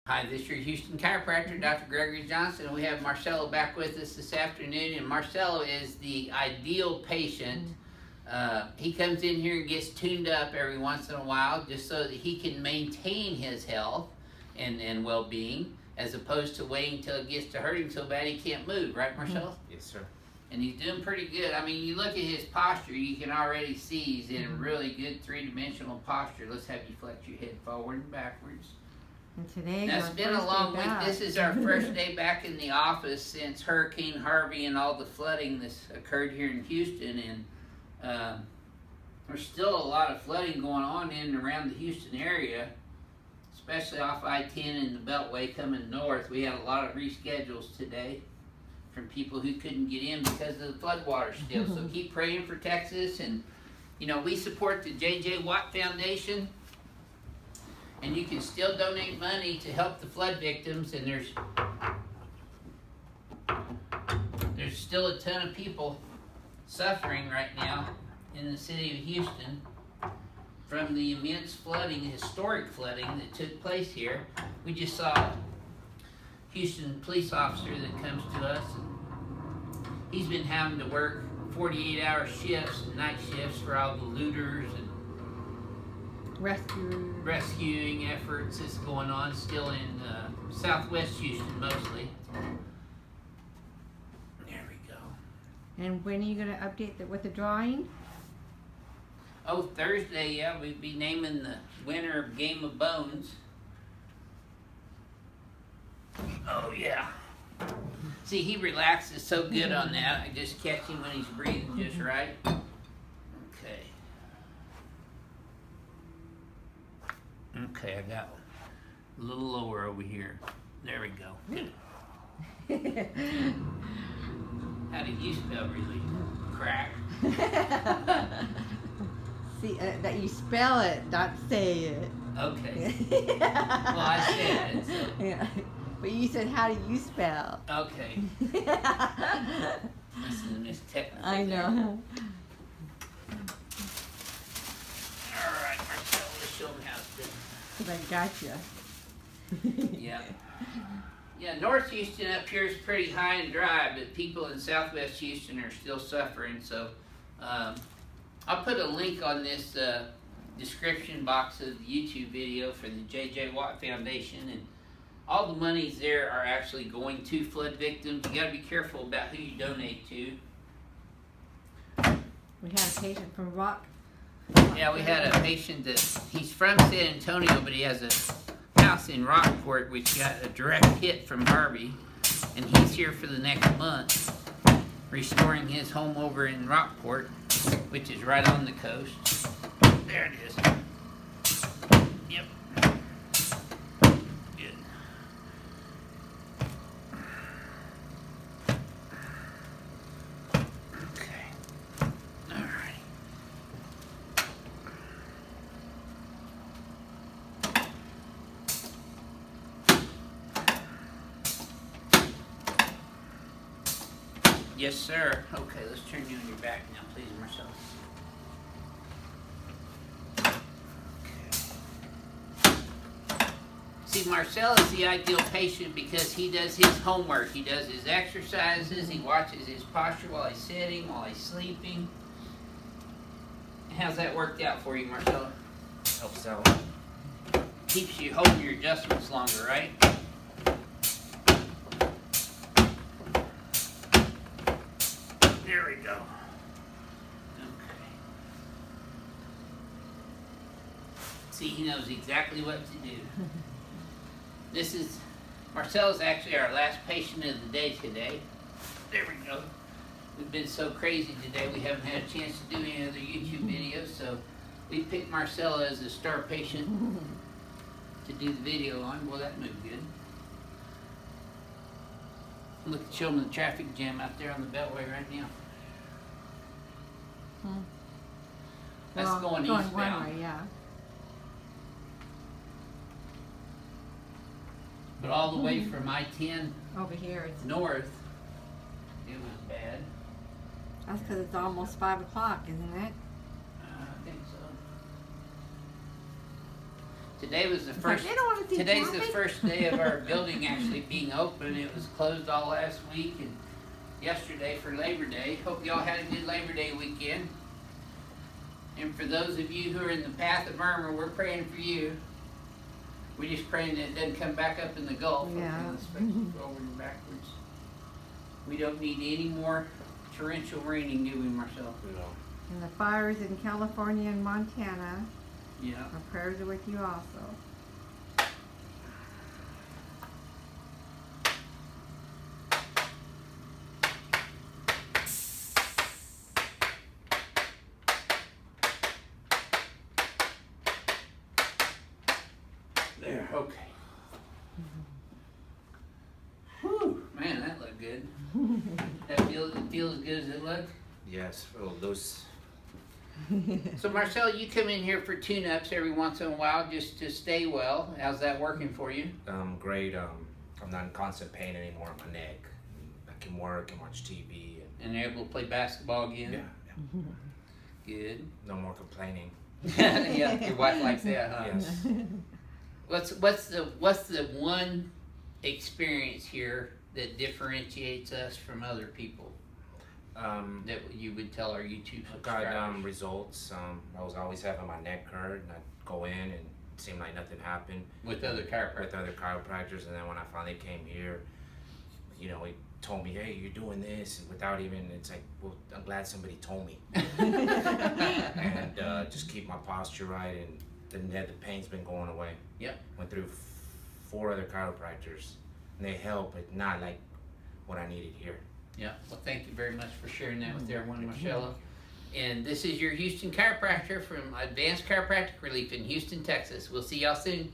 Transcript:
Hi, this is your Houston chiropractor, Dr. Gregory Johnson. We have Marcelo back with us this afternoon, and Marcelo is the ideal patient. He comes in here and gets tuned up every once in a while just so that he can maintain his health and well-being, as opposed to waiting until it gets to hurting so bad he can't move, right, Marcelo? Yes, sir. And he's doing pretty good. I mean, you look at his posture, you can already see he's in a really good three-dimensional posture. Let's have you flex your head forward and backwards. And today, now, it's been a long week. This is our first day back in the office since Hurricane Harvey and all the flooding that's occurred here in Houston. And there's still a lot of flooding going on in and around the Houston area, especially off I-10 and the Beltway coming north. We had a lot of reschedules today from people who couldn't get in because of the floodwaters still. So keep praying for Texas. And, you know, we support the J.J. Watt Foundation. And you can still donate money to help the flood victims, and there's still a ton of people suffering right now in the city of Houston from the immense flooding, historic flooding that took place here. We just saw a Houston police officer that comes to us, and he's been having to work 48-hour shifts and night shifts for all the looters and rescuing efforts that's going on still in southwest Houston mostly. There we go. And when are you going to update with the drawing? Oh, Thursday, yeah, we'd be naming the winner of Game of Bones. Oh, yeah. See, he relaxes so good on that. I just catch him when he's breathing just right. Okay. Okay, I got a little lower over here. There we go. Good. How do you spell relief? Crack. See, that you spell it, not say it. Okay. Well, I said it. So. Yeah. But you said, how do you spell? Okay. Listen to Miss Technical. I know. All right, Marcelo, let's show them how it's done. Because I gotcha. Yeah. Yeah, North Houston up here is pretty high and dry, but people in Southwest Houston are still suffering. So I'll put a link on this description box of the YouTube video for the J.J. Watt Foundation. And all the monies there are actually going to flood victims. You got to be careful about who you donate to. We had a patient from Rock. Yeah, we had a patient that, he's from San Antonio, but he has a house in Rockport which got a direct hit from Harvey, and he's here for the next month restoring his home over in Rockport, which is right on the coast. There it is. Yep. Good. Yes, sir. Okay, let's turn you on your back now, please, Marcelo. Okay. See, Marcelo is the ideal patient because he does his homework. He does his exercises. He watches his posture while he's sitting, while he's sleeping. How's that worked out for you, Marcelo? Helps out. Keeps you holding your adjustments longer, right? There we go. Okay. See, he knows exactly what to do. This is, Marcelo's actually our last patient of the day today. There we go. We've been so crazy today, we haven't had a chance to do any other YouTube videos, so we picked Marcelo as a star patient to do the video on. Well, that moved good. Look, show them the traffic jam out there on the Beltway right now. That's well, going eastbound. eastbound. One way, yeah. But all the way from I-10 over here, it's north, it was bad. That's because it's almost 5 o'clock, isn't it? I think so. Today was the first. They don't want to see Today's Kathy. the first day of our building actually being open. It was closed all last week and yesterday for Labor Day. Hope y'all had a good Labor Day weekend. And for those of you who are in the path of Irma, we're praying for you. We're just praying that it doesn't come back up in the Gulf. Yeah. Forward and backwards. We don't need any more torrential raining, do we, Marcel? No. And the fires in California and Montana. Yeah. Our prayers are with you also. There, okay. Whew, man, that looked good. That feel as good as it looked? Yes. Well, those. So Marcel, you come in here for tune-ups every once in a while just to stay well. How's that working for you? Great. I'm not in constant pain anymore on my neck. I can work and watch TV. And you're able to play basketball again? Yeah. Good. No more complaining. Yeah, your wife likes that, huh? Yes. What's the one experience here that differentiates us from other people? That you would tell our YouTube subscribers? I got results. I was always having my neck hurt, and I'd go in and it seemed like nothing happened. With other chiropractors, and then when I finally came here, you know, he told me, hey, you're doing this, and without even, it's like, well, I'm glad somebody told me. And just keep my posture right, and then the pain's been going away. Yep. Went through 4 other chiropractors, and they help, but not like what I needed here. Yeah, well, thank you very much for sharing that with everyone, Marcelo. And this is your Houston chiropractor from Advanced Chiropractic Relief in Houston, Texas. We'll see y'all soon.